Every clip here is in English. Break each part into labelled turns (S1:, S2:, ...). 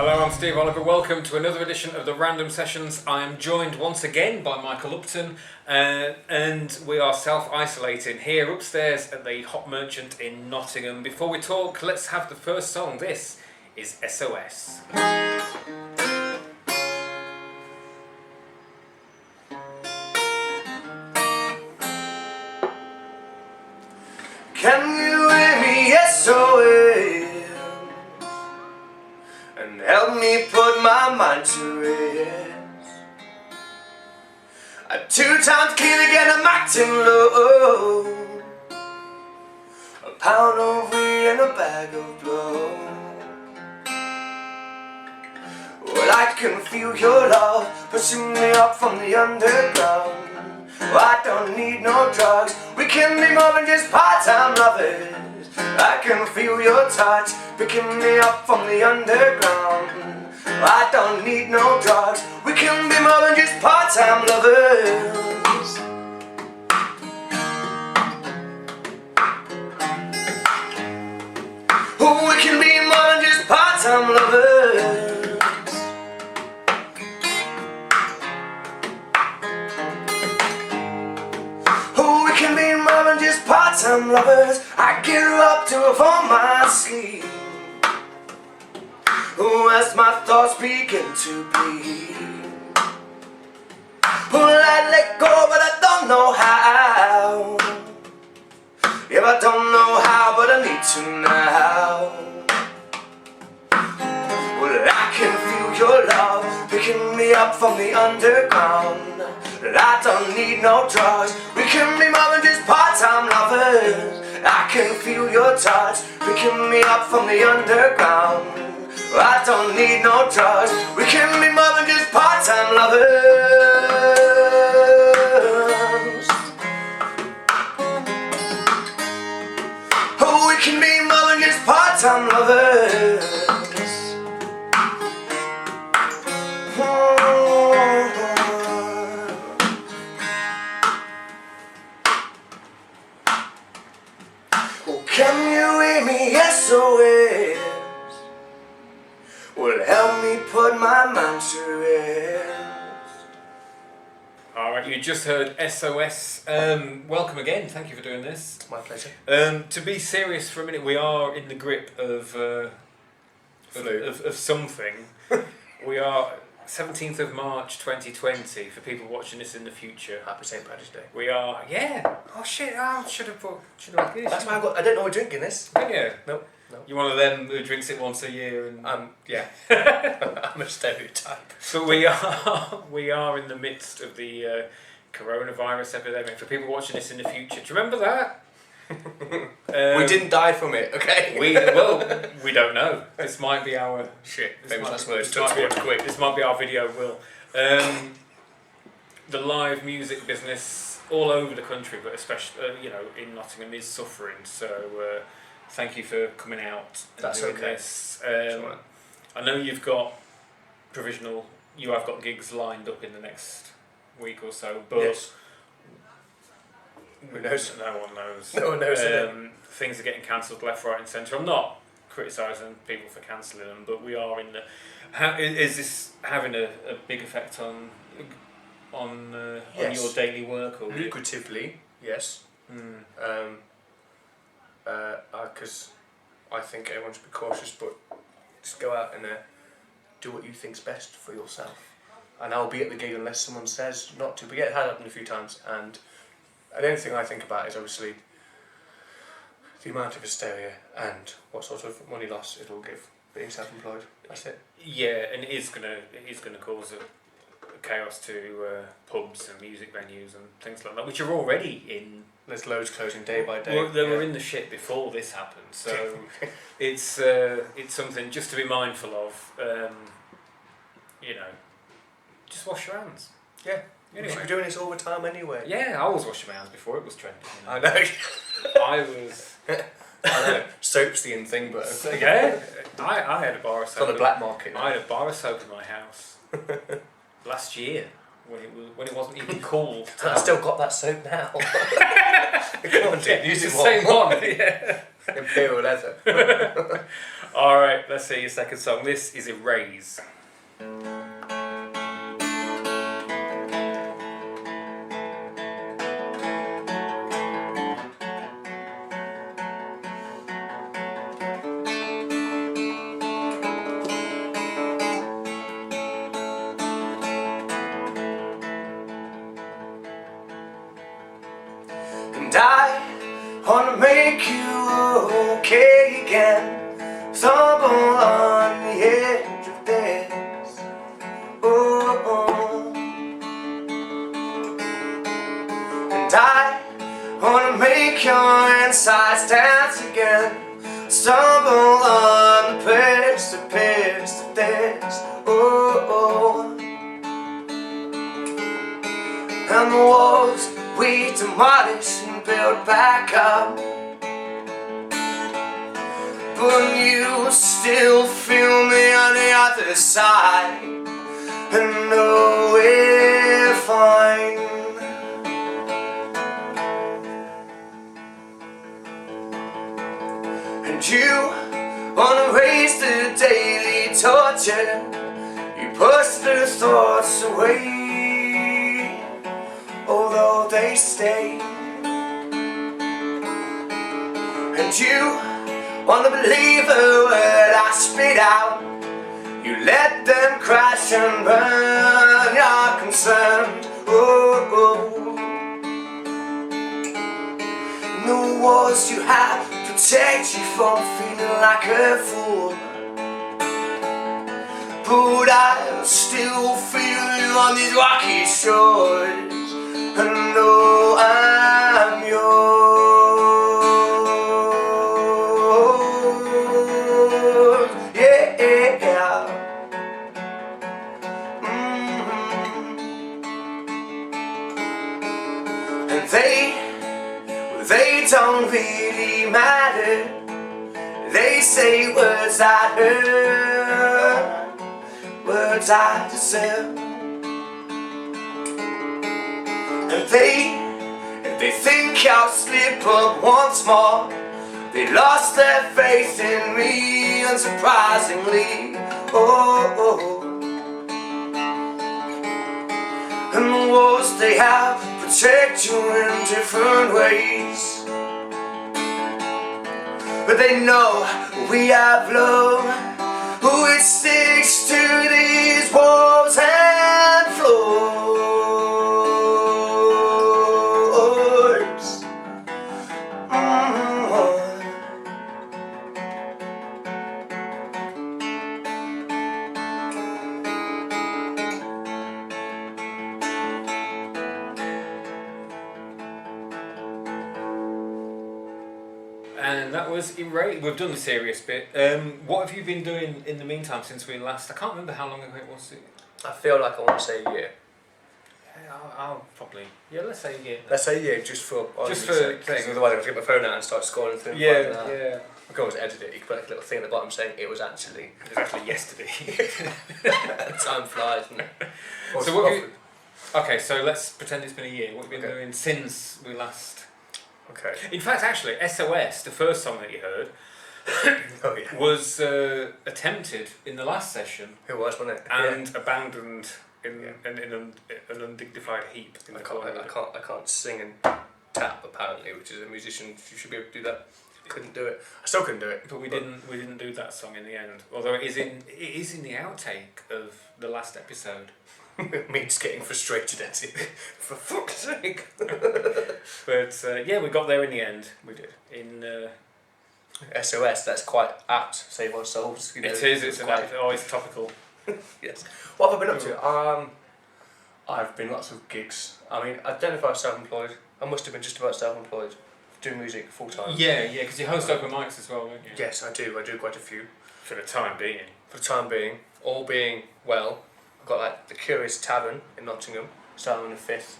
S1: Hello, I'm Steve Oliver. Welcome to another edition of the Random Sessions. I am joined once again by Michael Upton, and we are self-isolating here upstairs at the Hop Merchant in Nottingham. Before we talk, let's have the first song. This is SOS.
S2: Can you hear me, SOS, and help me put my mind to rest? I'm 2 times clean again, I'm acting low. A pound of weed and a bag of blow. Well, I can feel your love pushing me up from the underground. Well, I don't need no drugs, we can be more than just part-time lovers. I can feel your touch picking me up from the underground. Well, I don't need no drugs, we can be more than just part-time lovers. Oh, we can be more than just part-time lovers. Can be more than just part-time lovers. I get her up to her for my sleep. Oh, as my thoughts begin to bleed. Well, I let go, but I don't know how. Yeah, I don't know how, but I need to now. Well, I can feel your love picking me up from the underground. I don't need no drugs, we can be more than just part-time lovers. I can feel your touch picking me up from the underground. I don't need no drugs, we can be more than just part-time lovers. Oh, we can be more than just part-time lovers. Can you hear me, SOS? Well, help me put my mind to rest.
S1: Alright, you just heard SOS. Welcome again, thank you for doing this.
S2: My pleasure.
S1: To be serious for a minute, we are in the grip of something. We are 17th of March 2020 for people watching this in the future.
S2: Happy St. Patrick's Day.
S1: We are, yeah. Oh shit, I should have had this.
S2: That's why I don't know we're drinking this.
S1: Didn't you?
S2: No.
S1: You're one of them who drinks it once a year and...
S2: Yeah. I'm a stereotype.
S1: So we are in the midst of the coronavirus epidemic. For people watching this in the future, do you remember that?
S2: We didn't die from it, okay?
S1: we don't know. This might be our
S2: shit.
S1: This
S2: Quick.
S1: might be our video will. The live music business all over the country, but especially in Nottingham, is suffering. So thank you for coming out and doing this. I know you've got you have got gigs lined up in the next week or so, but
S2: yes. Who knows?
S1: No one knows.
S2: No one knows.
S1: Things are getting cancelled left, right and centre. I'm not criticising people for cancelling them, but we are in the... is this having a big effect on your daily work? Or
S2: lucratively, yes. Because I think everyone should be cautious, but just go out and do what you think's best for yourself. And I'll be at the gig unless someone says not to. But yeah, it has happened a few times, and the only thing I think about is obviously the amount of hysteria and what sort of money loss it'll give being self-employed. That's it.
S1: Yeah, and it is gonna cause a chaos to pubs and music venues and things like that, which are already in.
S2: There's loads closing day by day.
S1: Well, they were in the shit before this happened, so it's something just to be mindful of. Just wash your hands.
S2: Yeah.
S1: Anyway.
S2: You should be doing this all the time anyway.
S1: Yeah, I was washing my hands before it was trending.
S2: I know.
S1: I was.
S2: I know. Soap's the in thing, but
S1: yeah, I had a bar of soap.
S2: It's on the black market.
S1: I had a bar of soap in my house last year when it wasn't even cool.
S2: I still got that soap now. Come on, dude, use it
S1: Same
S2: more.
S1: one. Yeah.
S2: Imperial leather.
S1: Alright, let's see your second song. This is Erase.
S2: And I wanna make you okay again. Stumble on the edge of this. Oh. And I wanna make your insides dance again. Stumble on the precipice of this. Oh. And the walls we demolish and build back up, but you still feel me on the other side, and know we're fine. And you wanna erase the daily torture, you push the thoughts away, although they stay. And you wanna believe the word I spit out, you let them crash and burn, you're concerned. Oh. The walls you have protect you from feeling like a fool, but I still feel you on these rocky shores, and know I'm yours. Yeah. And they don't really matter. They say words that hurt, words I deserve. And they think I'll slip up once more. They lost their faith in me, unsurprisingly. Oh. And the walls they have protect you in different ways, but they know we have love, who it sticks to these walls and floors.
S1: And that was Erase. We've done the serious bit. What have you been doing in the meantime since we last? I can't remember how long ago it was.
S2: I feel like I want to say a year.
S1: I'll probably. Yeah, let's say a year.
S2: Let's say a year, just for
S1: things.
S2: Otherwise, I have to get my phone out and start scrolling through.
S1: Yeah.
S2: I can always edit it. You can put like a little thing at the bottom saying it was actually
S1: yesterday.
S2: Time flies, isn't it?
S1: So what? Okay, so let's pretend it's been a year. What have you been doing since we last?
S2: Okay.
S1: In fact, actually, SOS, the first song that you heard, was attempted in the last session.
S2: It was, wasn't it?
S1: And abandoned in an undignified heap.
S2: I can't sing and tap apparently, which is a musician. You should be able to do that. Couldn't do it. I still couldn't do it.
S1: But we didn't do that song in the end. Although it is in the outtake of the last episode.
S2: Me just getting frustrated at it. For fuck's sake.
S1: But yeah, we got there in the end. We did. In
S2: SOS, that's quite apt. Save our souls. You know,
S1: it is. It's always topical.
S2: Yes. What have I been up to? I've been lots of gigs. I mean, I don't know if I was self-employed. I must have been just about self-employed. Doing music full time.
S1: Yeah, because you host open mics as well, don't you?
S2: Yes, I do. I do quite a few.
S1: For the time being.
S2: All being well. I've got like the Curious Tavern in Nottingham, starting on the 5th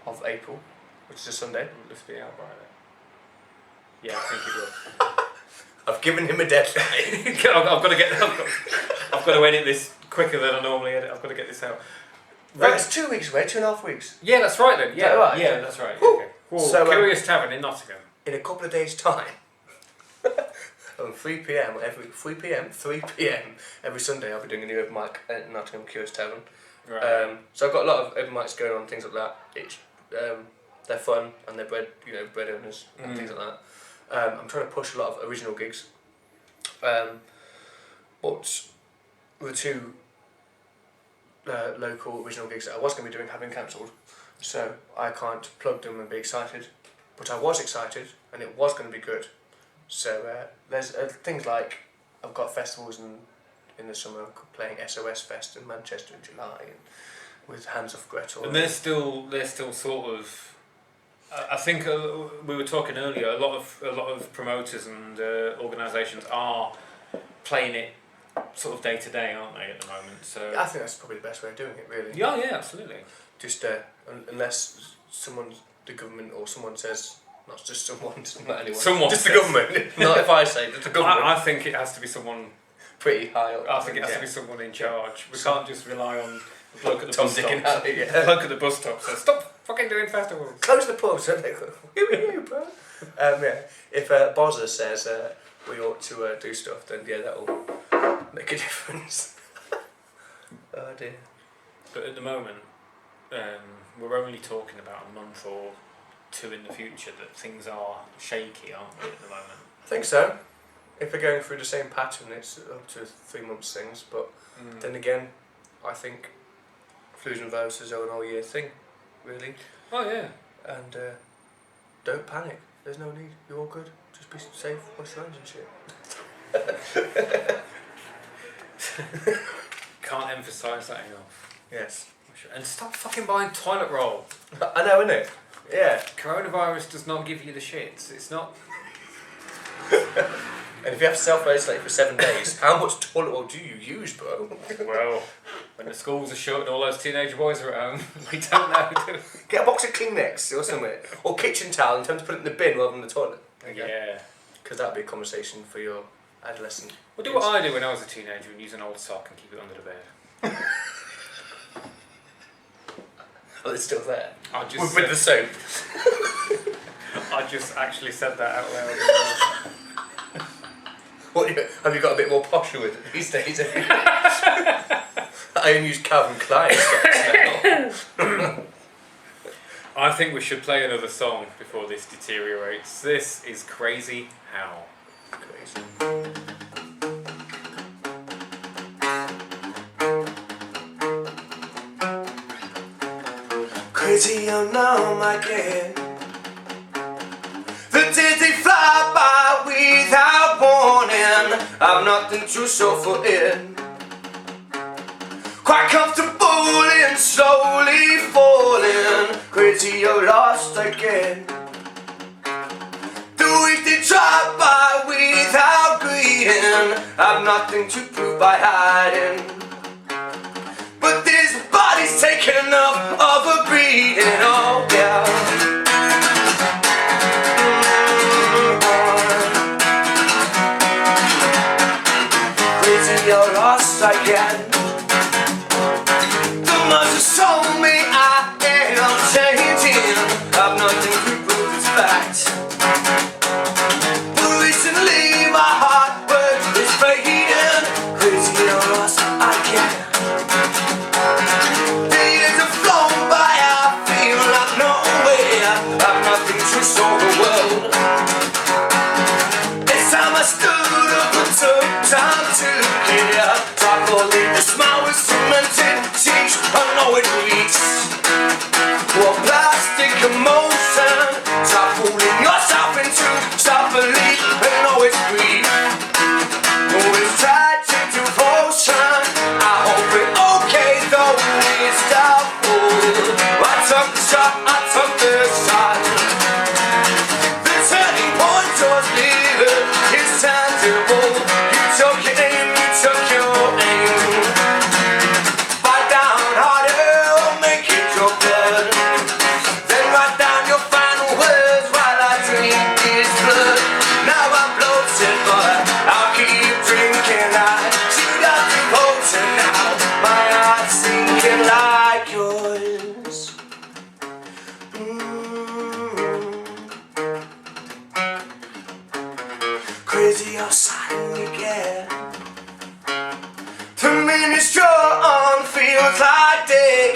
S2: of April, which is a Sunday.
S1: Will this be out by then? Yeah, I think it will.
S2: I've given him a deadline.
S1: I've got to edit this quicker than I normally edit. I've got to get this out.
S2: Right, it's 2 weeks away, 2.5 weeks.
S1: Yeah, that's right then. Yeah,
S2: right?
S1: Yeah, that's right.
S2: Woo.
S1: Okay. Cool.
S2: So,
S1: Curious Tavern in Nottingham.
S2: In a couple of days' time. 3 p.m. every Sunday I'll be doing a new open mic at Nottingham Cures Tavern.
S1: Right.
S2: So I've got a lot of open mics going on, things like that. It's they're fun and they're bread owners and things like that. I'm trying to push a lot of original gigs, but the 2 local original gigs that I was going to be doing have been cancelled, so I can't plug them and be excited. But I was excited and it was going to be good. So there's things like I've got festivals in the summer playing SOS Fest in Manchester in July and with Hands Off Gretel.
S1: And they're still sort of. I think we were talking earlier. A lot of promoters and organisations are playing it sort of day to day, aren't they, at the moment? So
S2: I think that's probably the best way of doing it, really.
S1: Yeah, absolutely.
S2: Just unless the government or someone says, not just someone, not anyone,
S1: someone
S2: just the government. Not if I say, just the government.
S1: I think it has to be someone
S2: pretty high up.
S1: I think it has to be someone in charge. We can't just rely on the bloke at the
S2: Tom,
S1: bus
S2: Dick
S1: stop.
S2: and Harry,
S1: The bloke at the bus stop says, "Stop fucking doing festivals.
S2: Close the pubs." And they go, "Who are you, bro?" If Bozza says we ought to do stuff, then yeah, that'll make a difference. Oh dear.
S1: But at the moment, we're only talking about a month or 2 in the future that things are shaky, aren't we, at the moment?
S2: I think so. If we're going through the same pattern, it's up to 3 months things. But then again, I think flus and viruses are an all-year thing, really.
S1: Oh yeah.
S2: And don't panic. There's no need. You're all good. Just be safe. Wash your hands and shit.
S1: Can't emphasise that enough.
S2: Yes.
S1: And stop fucking buying toilet roll.
S2: I know, innit? Yeah.
S1: Coronavirus does not give you the shits. It's not.
S2: And if you have to self-isolate for 7 days, how much toilet roll do you use, bro?
S1: Well, when the schools are shut and all those teenage boys are at home, we don't know.
S2: Get a box of Kleenex or something. Or kitchen towel and tell them to put it in the bin rather than the toilet.
S1: Yeah.
S2: Because that would be a conversation for your adolescent.
S1: Well, do what I did when I was a teenager and use an old sock and keep it under the bed.
S2: Oh, it's still there?
S1: With
S2: the soap?
S1: I just actually said that out loud.
S2: What, have you got a bit more posture with it these days? I only use Calvin Klein socks now.
S1: I think we should play another song before this deteriorates. This is Crazy How.
S2: Crazy. Crazy how now my kid. The days they fly by without warning. I've nothing to show for it. Quite comfortable and slowly falling. Crazy you're lost again. The week they drive by without greeting. I've nothing to prove by hiding. But this body's taken enough of a beating. Oh yeah. You're lost again. The monsters told me I am changing. I've nothing to prove it's fact. But recently my heart is fading. Crazy, you're lost again. The years have flown by, I feel like nowhere. I've nothing to show the world. It's time I stood up and took time to care. The smile was cemented, teach, I know it leaks. What plastic emotion, stop fooling yourself into self-belief and know it's free. Oh, it's tragic devotion, I hope it's okay though it's doubtful. I took the shot, I took the shot. The turning point was near, it's tangible. You took your aim, you took your aim. Fight down harder, or make it your blood. Then write down your final words while I drink this blood. Now I'm bloated, but I'll keep drinking. I shoot out the potion now. My heart's sinking like yours.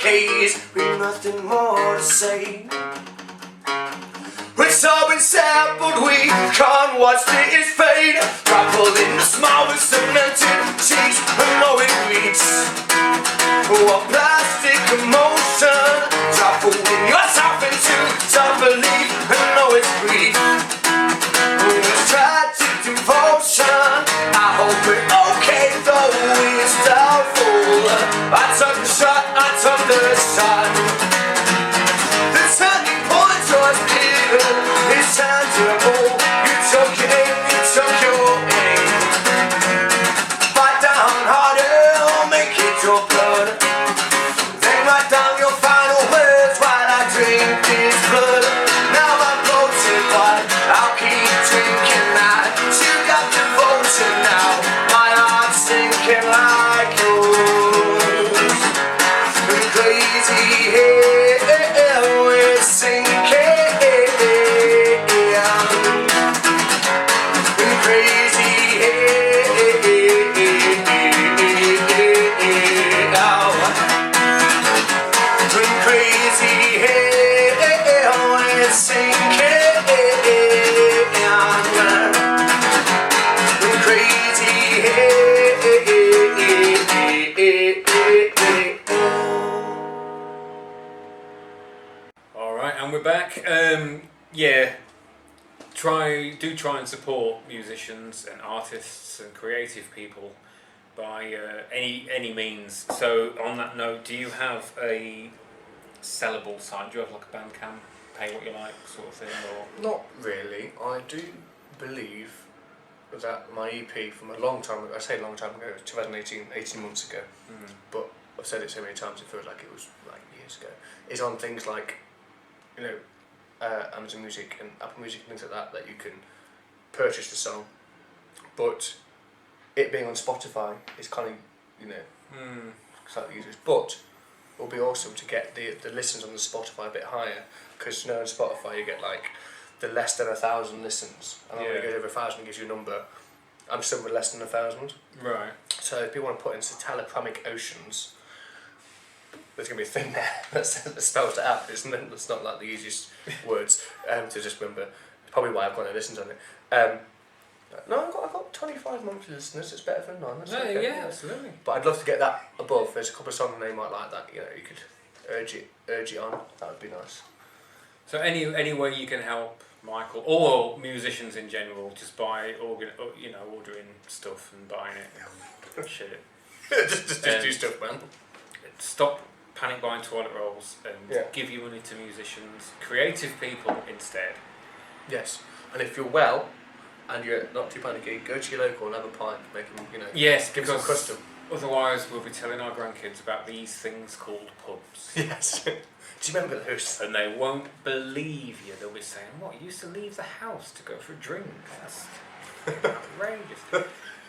S2: haze with nothing more to say. It's all been said, but we can't watch this fade. Travel in the smallest cemented sheets, and know it reads. Oh, a plastic emotion, traveling yourself into self-belief, and know it's brief. Oh, it's tragic devotion. I hope we're okay, though it's doubtful. I took the shot, I took the shot. The turning point was clear. It's tangible. You took it in, you took your aim. Fight down harder, make it your blood. Then write down your final words while I drink this blood. Now I'm floating, but I'll keep drinking that. You got devoted now, my heart's sinking like yours. Crazy hell, it's sinking.
S1: And we're back. Yeah, try and support musicians and artists and creative people by any means. So on that note, do you have a sellable site? Do you have like a Bandcamp, pay what you like sort of thing, or?
S3: Not really. I do believe that my EP from a long time ago, I say a long time ago, 2018, 18 months ago, but I've said it so many times it feels like it was like years ago, is on things like, you know, Amazon Music and Apple Music and things like that, that you can purchase the song, but it being on Spotify is kind of, you know, slightly users. But it will be awesome to get the listens on the Spotify a bit higher, because you know on Spotify you get like the less than 1,000 listens, and when it goes over 1,000 it gives you a number. I'm still with less than 1,000.
S1: Right.
S3: So if people want to put in Satalapramic Oceans, there's going to be a thing there that spells it out, isn't it? It's not like the easiest words to just remember. It's probably why I've got no listens on it. No, I've got 25 monthly listeners. It's better than none. That's okay.
S1: Yeah, absolutely.
S3: But I'd love to get that above. There's a couple of songs they might like that. You know, you could urge it on. That would be nice.
S1: So any way you can help Michael or musicians in general, just by ordering stuff and buying it. Shit.
S3: just do stuff, man.
S1: Stop panic buying toilet rolls and give your money to musicians, creative people instead.
S3: Yes, and if you're well and you're not too panicky, go to your local and have a pint, make them, you know.
S1: Yes,
S3: give them some custom.
S1: Otherwise, we'll be telling our grandkids about these things called pubs.
S3: Yes. Do you remember those?
S1: And they won't believe you. They'll be saying, "What? You used to leave the house to go for a drink? That's outrageous."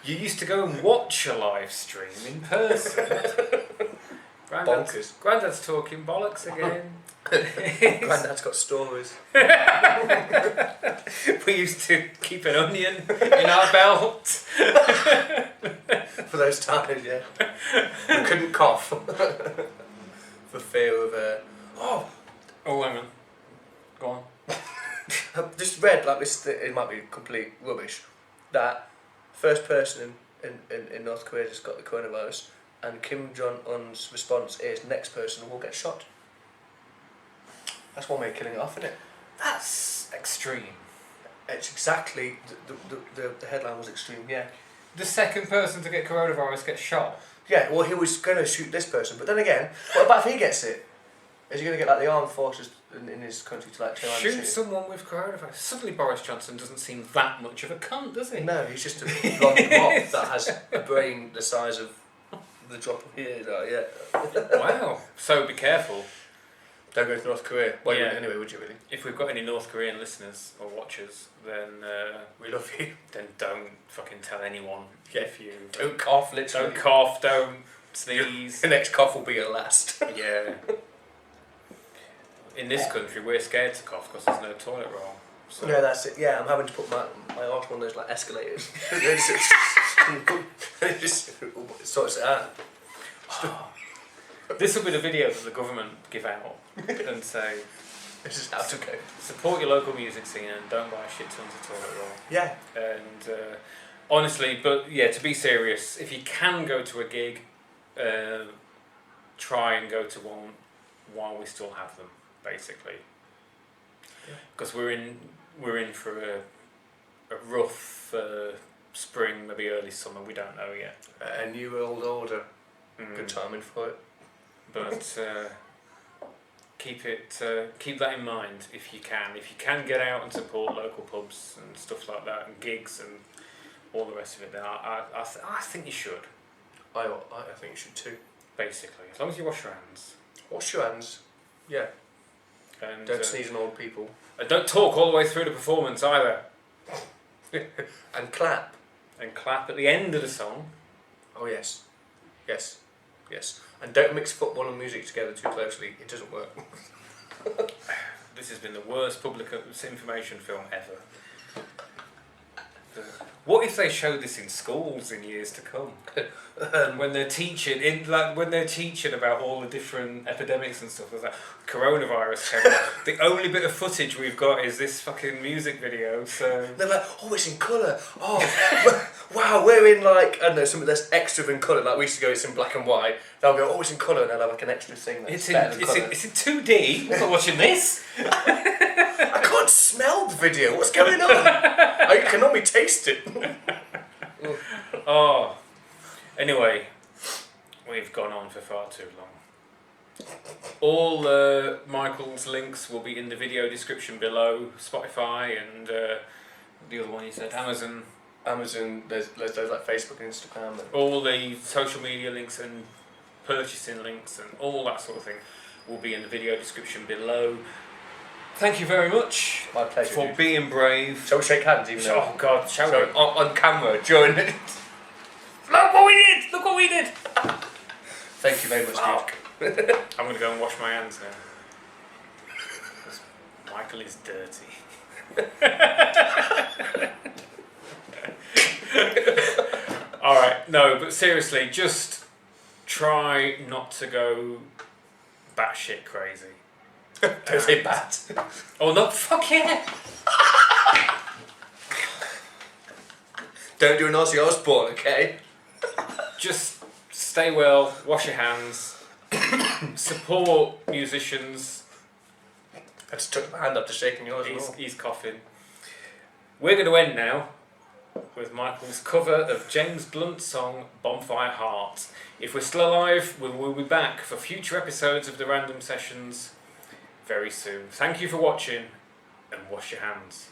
S1: You used to go and watch a live stream in person. Grandad's talking bollocks again.
S3: Grandad's got stories.
S1: We used to keep an onion in our belt.
S3: For those times, yeah. We couldn't cough. For fear of...
S1: Oh, hang on. Go on.
S3: I've just read, like this, it might be complete rubbish, that first person in North Korea just got the coronavirus, and Kim Jong-un's response is next person will get shot. That's one way of killing it off, isn't it?
S1: That's extreme.
S3: It's exactly, the headline was extreme, yeah.
S1: The second person to get coronavirus gets shot?
S3: Yeah, well he was going to shoot this person, but then again, what about if he gets it? Is he going to get like the armed forces in his country to like turn around and
S1: shoot someone with coronavirus? Suddenly Boris Johnson doesn't seem that much of a cunt, does he?
S3: No, he's just a blonde mop that has a brain the size of the drop of his eye, yeah.
S1: Wow. So be careful.
S3: Don't go to North Korea. Well, you wouldn't anyway, would you really?
S1: If we've got any North Korean listeners or watchers, then
S3: we love you.
S1: Then don't fucking tell anyone.
S3: Yeah.
S1: If you
S3: don't cough, literally.
S1: Don't cough. Don't sneeze.
S3: The next cough will be your last.
S1: Yeah. In this country, we're scared to cough because there's no toilet roll. So.
S3: Yeah, that's it. Yeah, I'm having to put my arse on one of those like escalators. It just sorts it out.
S1: This will be the video that the government give out and say,
S3: this is how to go.
S1: Support your local music scene and don't buy shit tons of toilet roll.
S3: Yeah.
S1: And honestly, but yeah, to be serious, if you can go to a gig, try and go to one while we still have them, basically. Because we're in for a rough spring, maybe early summer. We don't know yet.
S3: A new world order. Good timing for it.
S1: But keep that in mind if you can. If you can get out and support local pubs and stuff like that, and gigs and all the rest of it, then I think you should.
S3: I think you should too.
S1: Basically, as long as you wash your hands.
S3: Wash your hands. Yeah.
S1: And
S3: don't sneeze on old people.
S1: And don't talk all the way through the performance either.
S3: And clap.
S1: And clap at the end of the song.
S3: Oh yes. Yes. Yes. And don't mix football and music together too closely. It doesn't work.
S1: This has been the worst public information film ever. What if they showed this in schools in years to come? When they're teaching, when they're teaching about all the different epidemics and stuff, there's like coronavirus came out. The only bit of footage we've got is this fucking music video. So
S3: they're like, oh, it's in colour. Oh, wow, we're in like, I don't know, something that's extra than colour. Like we used to go, it's in black and white. They'll go, oh, it's in colour, and they'll have like an extra thing that's
S1: it's in 2D. I'm not watching this.
S3: I can't smell the video. What's going on? I can only taste it.
S1: Oh. Anyway, we've gone on for far too long. All Michael's links will be in the video description below. Spotify and the other one you said, Amazon.
S3: There's like Facebook and Instagram. And
S1: all the social media links and purchasing links and all that sort of thing will be in the video description below. Thank you very much.
S3: My pleasure,
S1: for being brave.
S3: Shall we shake hands even though?
S1: Oh God, shall we?
S3: On camera during it.
S1: Look what we did! Look what we did!
S3: Thank you very much, Duke.
S1: I'm going to go and wash my hands now. Because Michael is dirty. Alright, no, but seriously, just try not to go batshit crazy.
S3: Don't say bat.
S1: Oh no, fuck yeah!
S3: Don't do an Ozzy Osbourne, okay?
S1: Just stay well, wash your hands, support musicians.
S3: I just took my hand up to shaking yours.
S1: He's coughing. We're going to end now with Michael's cover of James Blunt's song Bonfire Heart. If we're still alive, we'll be back for future episodes of the Random Sessions very soon. Thank you for watching and wash your hands.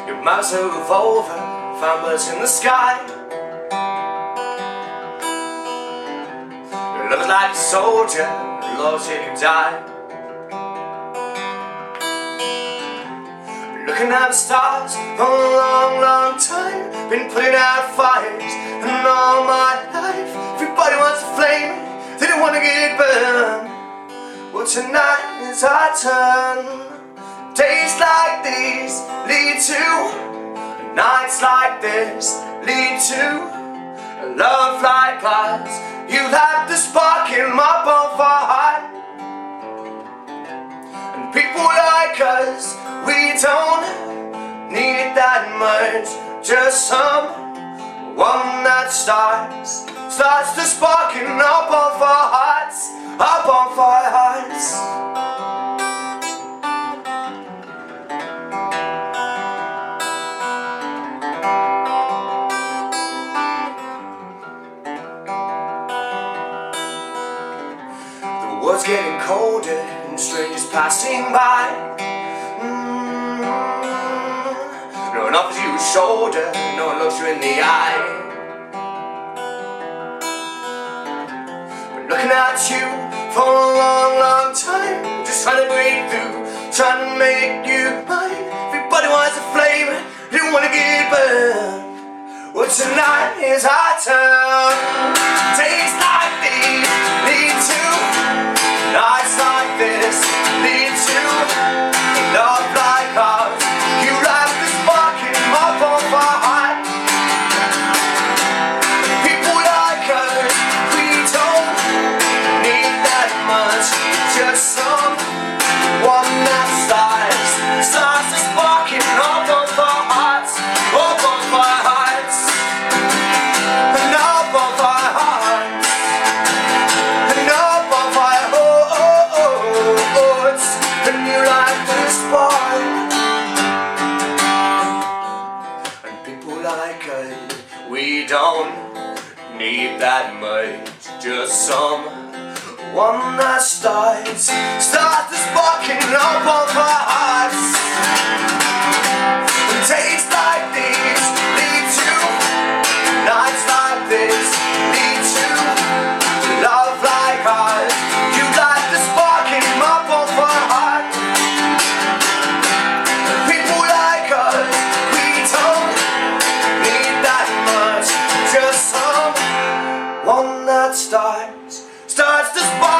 S2: Your mouth's a revolver, found birds in the sky. Your love's like a soldier, love till you die. Looking at the stars for a long, long time. Been putting out fires and all my life. Everybody wants a flame, they don't want to get burned. Well, tonight is our turn. Days like these lead to nights like this lead to a love like ours. You light the spark in my bonfire heart. And people like us, we don't need that much. Just someone that starts the spark in our bonfire hearts. Our bonfire hearts. The world's getting colder and strangers passing by. No one offers you a shoulder, no one looks you in the eye. Been looking at you for a long, long time, just trying to break through, trying to make you mine. Everybody wants a flame, they don't want to get burned. Well, tonight is our turn. age, just someone that starts the sparking up of our hearts. And days like these lead to nights like this, lead to love like ours. You light the sparking up of our hearts. People like us, we don't need that much, just someone that starts the spark.